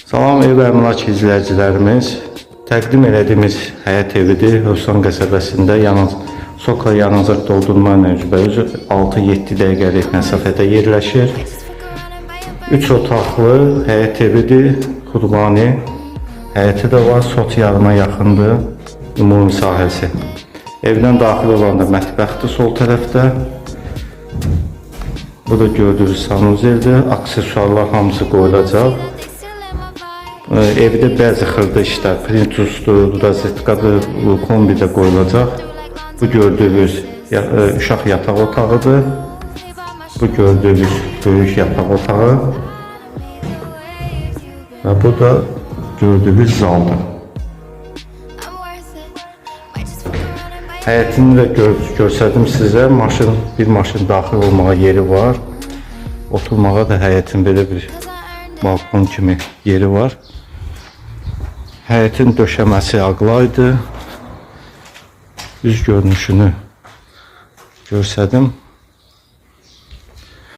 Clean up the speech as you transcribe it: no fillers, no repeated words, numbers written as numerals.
Salam ev əmlak izləyicilərimiz. Təqdim elədiyimiz həyət evidir. Hövsan qəsəbəsində Sokla yanacaq doldurma ilə üzbəüz 6-7 dəqiqəlik məsafədə yerləşir. 3 otaqlı həyət evidir. Kurbani həyəti də var. Sot yarına yaxındır. Ümumi sahəsi. Evdən daxil olan da mətbəxdir sol tərəfdə. Bu da gördüyünüz sanuzeldir. Aksesuarlar hamısı qoyulacaq. Evdə bəzi xırda işlər, printusdur, rozetkadır, kombi də qoyulacaq. Bu gördüyünüz uşaq yataq otağıdır. Bu gördüyünüz böyük yataq otağı. Və bu da gördüyünüz zaldır. Həyətini də göstərdim sizə. Bir maşın daxil olmağa yeri var. Oturmağa da həyətin belə bir balkon kimi yeri var. Həyətin döşəməsi ağlaydı. Üz görünüşünü göstərdim.